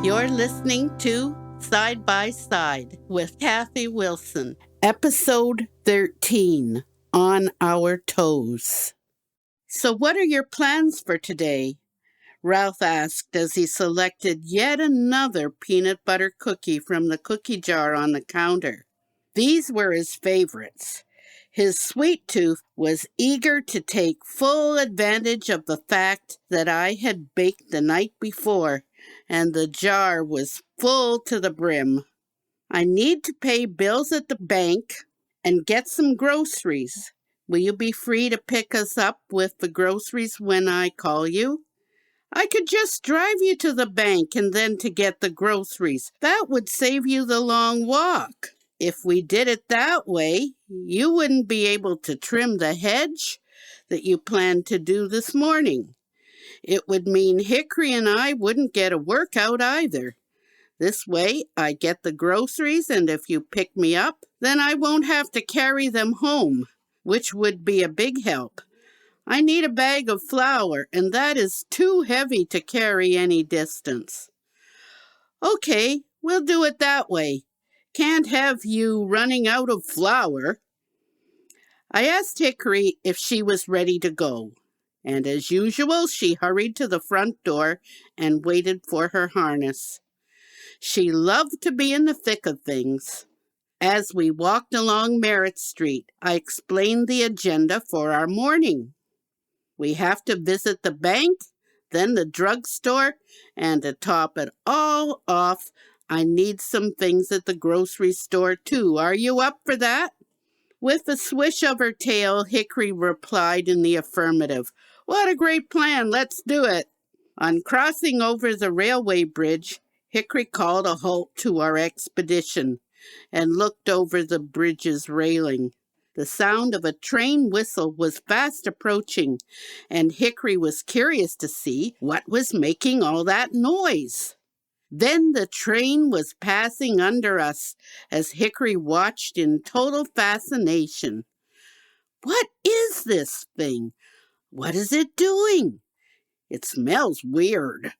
You're listening to Side by Side with Kathy Wilson, episode 13, On Our Toes. So, what are your plans for today? Ralph asked as he selected yet another peanut butter cookie from the cookie jar on the counter. These were his favorites. His sweet tooth was eager to take full advantage of the fact that I had baked the night before, and the jar was full to the brim. I need to pay bills at the bank and get some groceries. Will you be free to pick us up with the groceries when I call you? I could just drive you to the bank and then to get the groceries. That would save you the long walk. If we did it that way, you wouldn't be able to trim the hedge that you planned to do this morning. It would mean Hickory and I wouldn't get a workout either. This way, I get the groceries, and if you pick me up, then I won't have to carry them home, which would be a big help. I need a bag of flour, and that is too heavy to carry any distance. Okay, we'll do it that way. Can't have you running out of flour. I asked Hickory if she was ready to go, and as usual, she hurried to the front door and waited for her harness. She loved to be in the thick of things. As we walked along Merritt Street, I explained the agenda for our morning. We have to visit the bank, then the drugstore, and to top it all off, I need some things at the grocery store too. Are you up for that? With a swish of her tail, Hickory replied in the affirmative. What a great plan, let's do it. On crossing over the railway bridge, Hickory called a halt to our expedition and looked over the bridge's railing. The sound of a train whistle was fast approaching, and Hickory was curious to see what was making all that noise. Then the train was passing under us as Hickory watched in total fascination. What is this thing? What is it doing? It smells weird.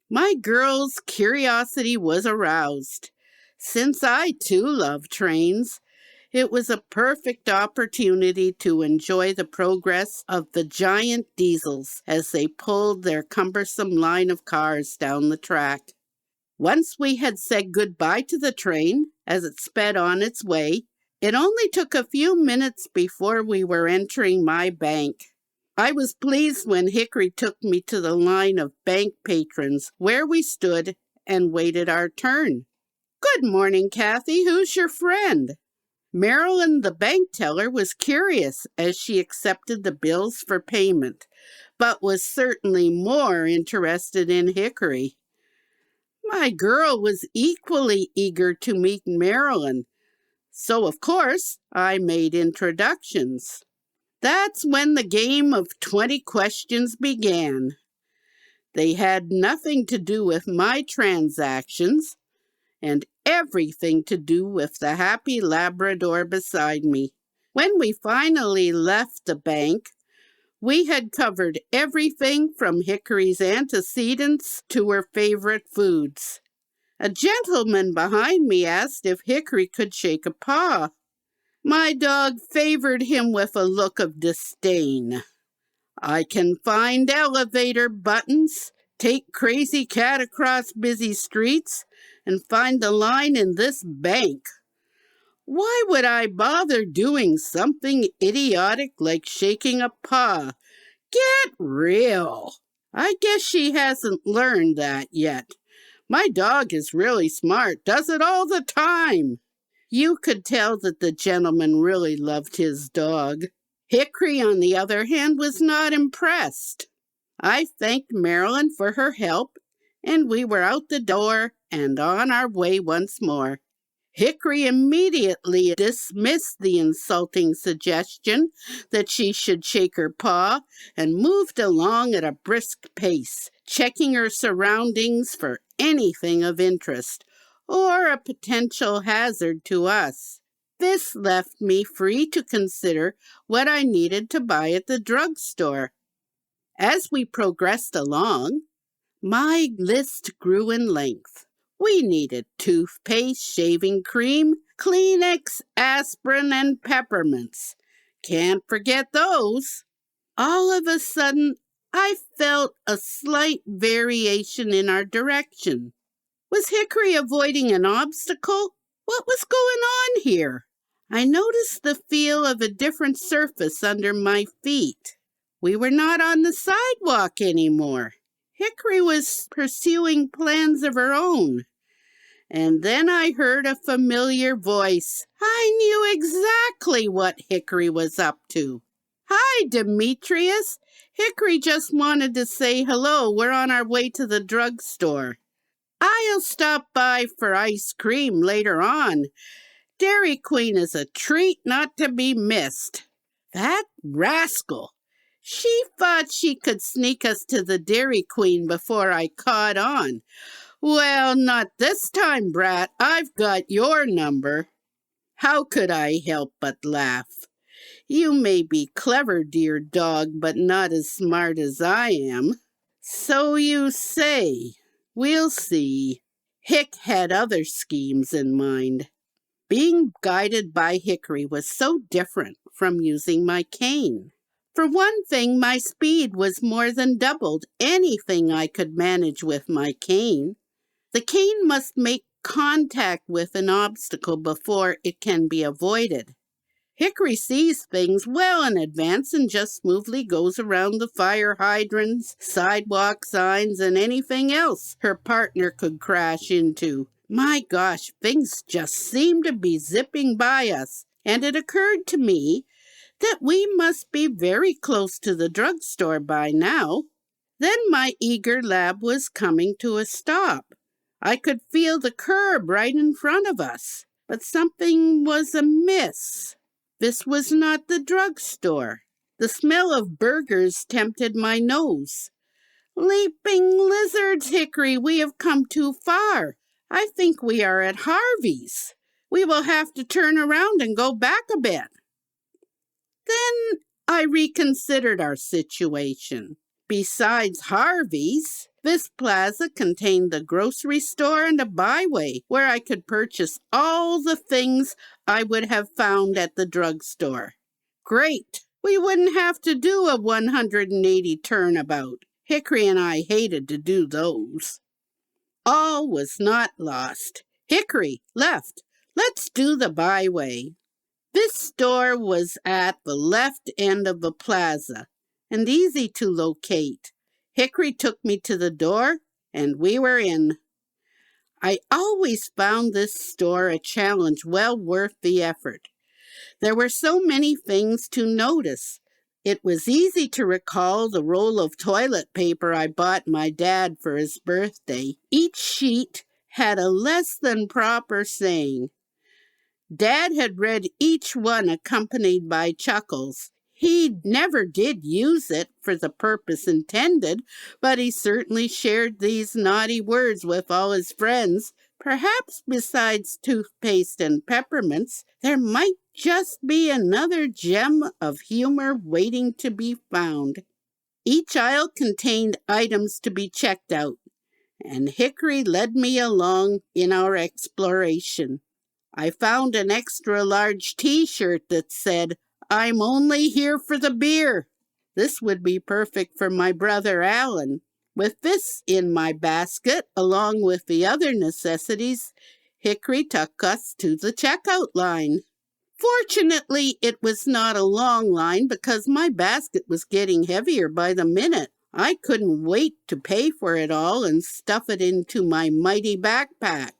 My girl's curiosity was aroused. Since I too love trains, it was a perfect opportunity to enjoy the progress of the giant diesels as they pulled their cumbersome line of cars down the track. Once we had said goodbye to the train as it sped on its way, it only took a few minutes before we were entering my bank. I was pleased when Hickory took me to the line of bank patrons where we stood and waited our turn. Good morning, Kathy. Who's your friend? Marilyn, the bank teller, was curious as she accepted the bills for payment, but was certainly more interested in Hickory. My girl was equally eager to meet Marilyn, so of course I made introductions. That's when the game of 20 questions began. They had nothing to do with my transactions, and everything to do with the happy Labrador beside me. When we finally left the bank, we had covered everything from Hickory's antecedents to her favorite foods. A gentleman behind me asked if Hickory could shake a paw. My dog favored him with a look of disdain. I can find elevator buttons, take crazy cat across busy streets, and find the line in this bank. Why would I bother doing something idiotic like shaking a paw? Get real. I guess she hasn't learned that yet. My dog is really smart, does it all the time. You could tell that the gentleman really loved his dog. Hickory, on the other hand, was not impressed. I thanked Marilyn for her help, and we were out the door and on our way once more. Hickory immediately dismissed the insulting suggestion that she should shake her paw and moved along at a brisk pace, checking her surroundings for anything of interest or a potential hazard to us. This left me free to consider what I needed to buy at the drugstore. As we progressed along, My list grew in length. We needed toothpaste, shaving cream, Kleenex, aspirin, and peppermints. Can't forget those. All of a sudden, I felt a slight variation in our direction. Was Hickory avoiding an obstacle? What was going on here? I noticed the feel of a different surface under my feet. We were not on the sidewalk anymore. Hickory was pursuing plans of her own. And then I heard a familiar voice. I knew exactly what Hickory was up to. Hi, Demetrius. Hickory just wanted to say hello. We're on our way to the drugstore. I'll stop by for ice cream later on. Dairy Queen is a treat not to be missed. That rascal! She thought she could sneak us to the Dairy Queen before I caught on. Well, not this time, Brat. I've got your number. How could I help but laugh? You may be clever, dear dog, but not as smart as I am. So you say. We'll see. Hick had other schemes in mind. Being guided by Hickory was so different from using my cane. For one thing, my speed was more than doubled anything I could manage with my cane. The cane must make contact with an obstacle before it can be avoided. Hickory sees things well in advance and just smoothly goes around the fire hydrants, sidewalk signs, and anything else her partner could crash into. My gosh, things just seem to be zipping by us, and it occurred to me that we must be very close to the drugstore by now. Then my eager lab was coming to a stop. I could feel the curb right in front of us, but something was amiss. This was not the drugstore. The smell of burgers tempted my nose. Leaping lizards, Hickory, we have come too far. I think we are at Harvey's. We will have to turn around and go back a bit. Then I reconsidered our situation. Besides Harvey's, this plaza contained the grocery store and a byway where I could purchase all the things I would have found at the drugstore. Great! We wouldn't have to do a 180 turnabout. Hickory and I hated to do those. All was not lost. Hickory, left. Let's do the byway. This store was at the left end of the plaza and easy to locate. Hickory took me to the door, and we were in. I always found this store a challenge well worth the effort. There were so many things to notice. It was easy to recall the roll of toilet paper I bought my dad for his birthday. Each sheet had a less than proper saying. Dad had read each one accompanied by chuckles. He never did use it for the purpose intended, but he certainly shared these naughty words with all his friends. Perhaps besides toothpaste and peppermints, there might just be another gem of humor waiting to be found. Each aisle contained items to be checked out, and Hickory led me along in our exploration. I found an extra large T-shirt that said, "I'm only here for the beer." This would be perfect for my brother Alan. With this in my basket, along with the other necessities, Hickory took us to the checkout line. Fortunately, it was not a long line because my basket was getting heavier by the minute. I couldn't wait to pay for it all and stuff it into my mighty backpack.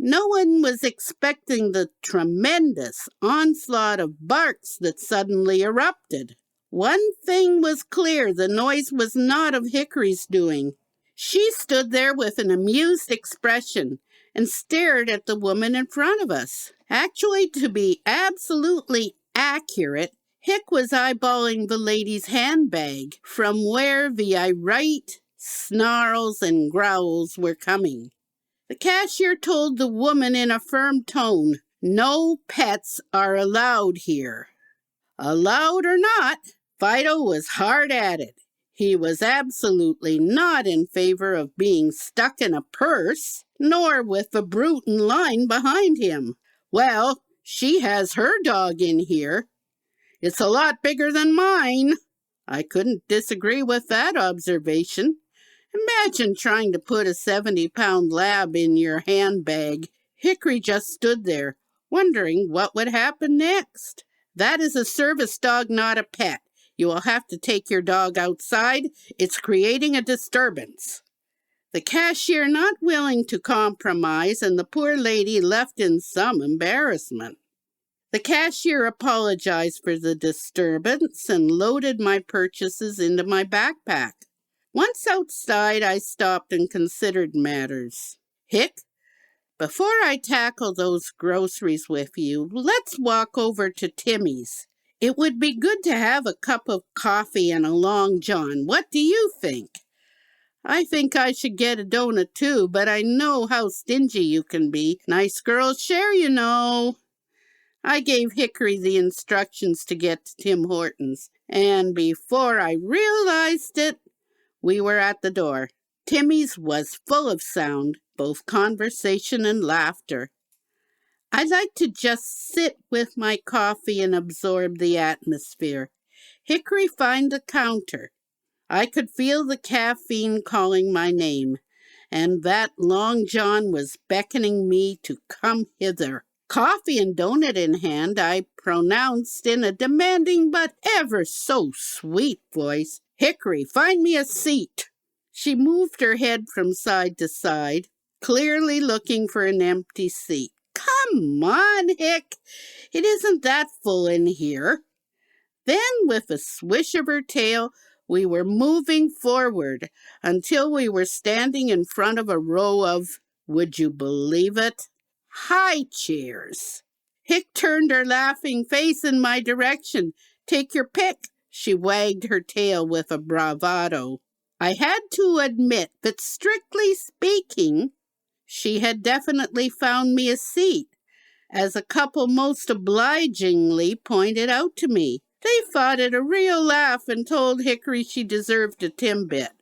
No one was expecting the tremendous onslaught of barks that suddenly erupted. One thing was clear, the noise was not of Hickory's doing. She stood there with an amused expression and stared at the woman in front of us. Actually, to be absolutely accurate, Hick was eyeballing the lady's handbag from where the irate snarls and growls were coming. The cashier told the woman in a firm tone, "No pets are allowed here." Allowed or not, Fido was hard at it. He was absolutely not in favor of being stuck in a purse, nor with the brute in line behind him. Well, she has her dog in here. It's a lot bigger than mine. I couldn't disagree with that observation. Imagine trying to put a 70-pound lab in your handbag. Hickory just stood there, wondering what would happen next. That is a service dog, not a pet. You will have to take your dog outside. It's creating a disturbance. The cashier not willing to compromise, and the poor lady left in some embarrassment. The cashier apologized for the disturbance and loaded my purchases into my backpack. Once outside, I stopped and considered matters. Hick, before I tackle those groceries with you, let's walk over to Timmy's. It would be good to have a cup of coffee and a Long John. What do you think? I think I should get a donut too, but I know how stingy you can be. Nice girls share, you know. I gave Hickory the instructions to get to Tim Hortons, and before I realized it, we were at the door. Timmy's was full of sound, both conversation and laughter. I like to just sit with my coffee and absorb the atmosphere. Hickory found the counter. I could feel the caffeine calling my name, and that Long John was beckoning me to come hither. Coffee and donut in hand, I pronounced in a demanding but ever so sweet voice, "Hickory, find me a seat." She moved her head from side to side, clearly looking for an empty seat. "Come on, Hick. It isn't that full in here." Then, with a swish of her tail, we were moving forward until we were standing in front of a row of, would you believe it, high chairs. Hick turned her laughing face in my direction. "Take your pick." She wagged her tail with a bravado. I had to admit that, strictly speaking, she had definitely found me a seat, as a couple most obligingly pointed out to me. They thought it a real laugh and told Hickory she deserved a Timbit.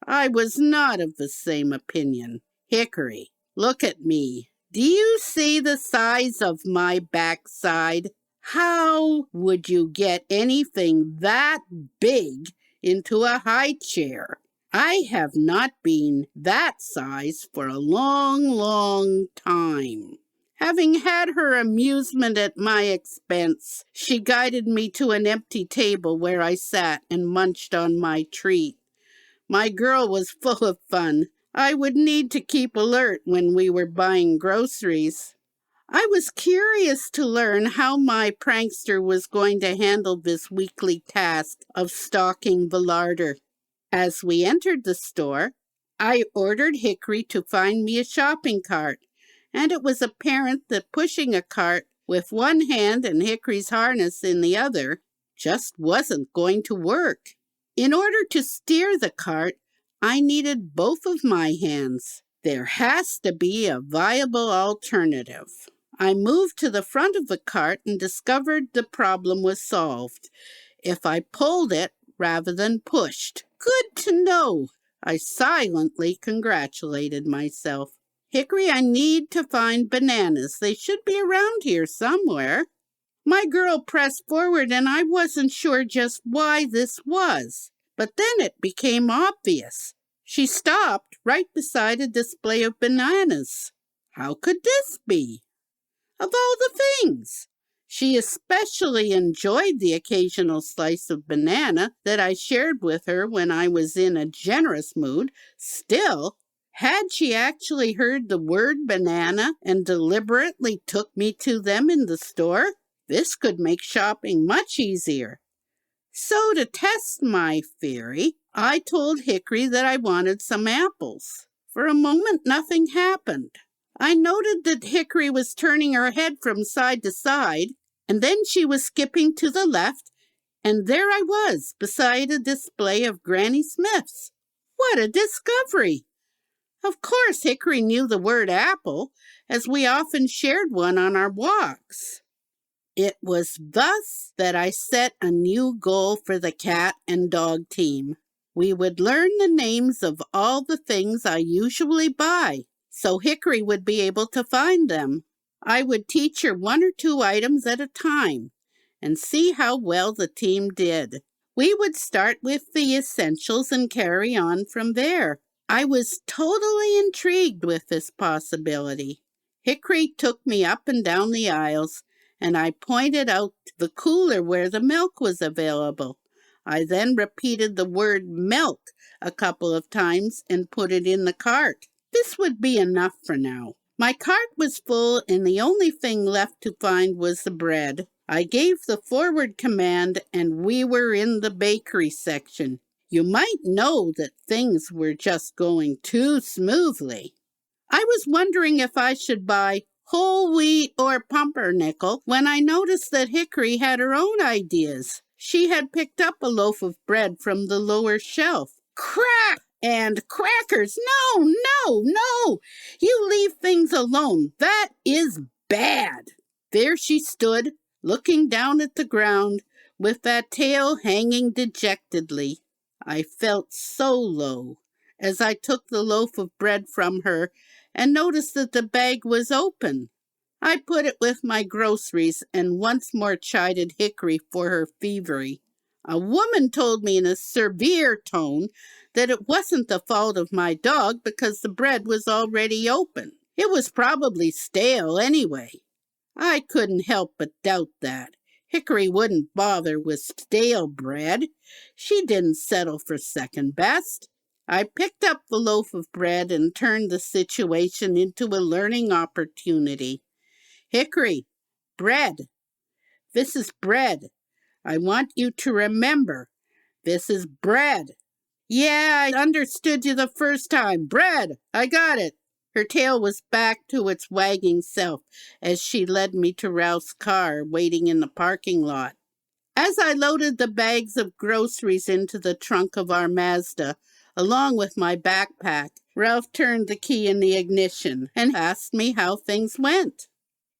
I was not of the same opinion. "Hickory, look at me. Do you see the size of my backside? How would you get anything that big into a high chair? I have not been that size for a long, long time." Having had her amusement at my expense, she guided me to an empty table where I sat and munched on my treat. My girl was full of fun. I would need to keep alert when we were buying groceries. I was curious to learn how my prankster was going to handle this weekly task of stocking the larder. As we entered the store, I ordered Hickory to find me a shopping cart, and it was apparent that pushing a cart with one hand and Hickory's harness in the other just wasn't going to work. In order to steer the cart, I needed both of my hands. There has to be a viable alternative. I moved to the front of the cart and discovered the problem was solved if I pulled it rather than pushed. Good to know. I silently congratulated myself. "Hickory, I need to find bananas. They should be around here somewhere." My girl pressed forward, and I wasn't sure just why this was. But then it became obvious. She stopped right beside a display of bananas. How could this be? Of all the things! She especially enjoyed the occasional slice of banana that I shared with her when I was in a generous mood. Still, had she actually heard the word banana and deliberately took me to them in the store? This could make shopping much easier. So, to test my theory, I told Hickory that I wanted some apples. For a moment, nothing happened. I noted that Hickory was turning her head from side to side, and then she was skipping to the left, and there I was, beside a display of Granny Smith's. What a discovery! Of course, Hickory knew the word apple, as we often shared one on our walks. It was thus that I set a new goal for the cat and dog team. We would learn the names of all the things I usually buy, so Hickory would be able to find them. I would teach her one or two items at a time and see how well the team did. We would start with the essentials and carry on from there. I was totally intrigued with this possibility. Hickory took me up and down the aisles, and I pointed out the cooler where the milk was available. I then repeated the word milk a couple of times and put it in the cart. This would be enough for now. My cart was full, and the only thing left to find was the bread. I gave the forward command, and we were in the bakery section. You might know that things were just going too smoothly. I was wondering if I should buy whole wheat or pumpernickel when I noticed that Hickory had her own ideas. She had picked up a loaf of bread from the lower shelf. Crack! And crackers! No, no, no! You leave things alone. That is bad. There she stood, looking down at the ground, with that tail hanging dejectedly. I felt so low as I took the loaf of bread from her and noticed that the bag was open. I put it with my groceries and once more chided Hickory for her thievery. A woman told me in a severe tone that it wasn't the fault of my dog because the bread was already open. It was probably stale anyway. I couldn't help but doubt that. Hickory wouldn't bother with stale bread. She didn't settle for second best. I picked up the loaf of bread and turned the situation into a learning opportunity. Hickory, bread. This is bread. I want you to remember, this is bread. Yeah, I understood you the first time. Bread. I got it. Her tail was back to its wagging self as she led me to Ralph's car waiting in the parking lot. As I loaded the bags of groceries into the trunk of our Mazda, along with my backpack, Ralph turned the key in the ignition and asked me how things went.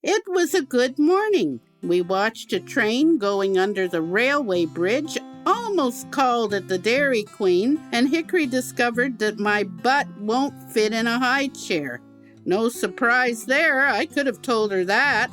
It was a good morning. We watched a train going under the railway bridge, almost called it the Dairy Queen, and Hickory discovered that my butt won't fit in a high chair. No surprise there, I could have told her that.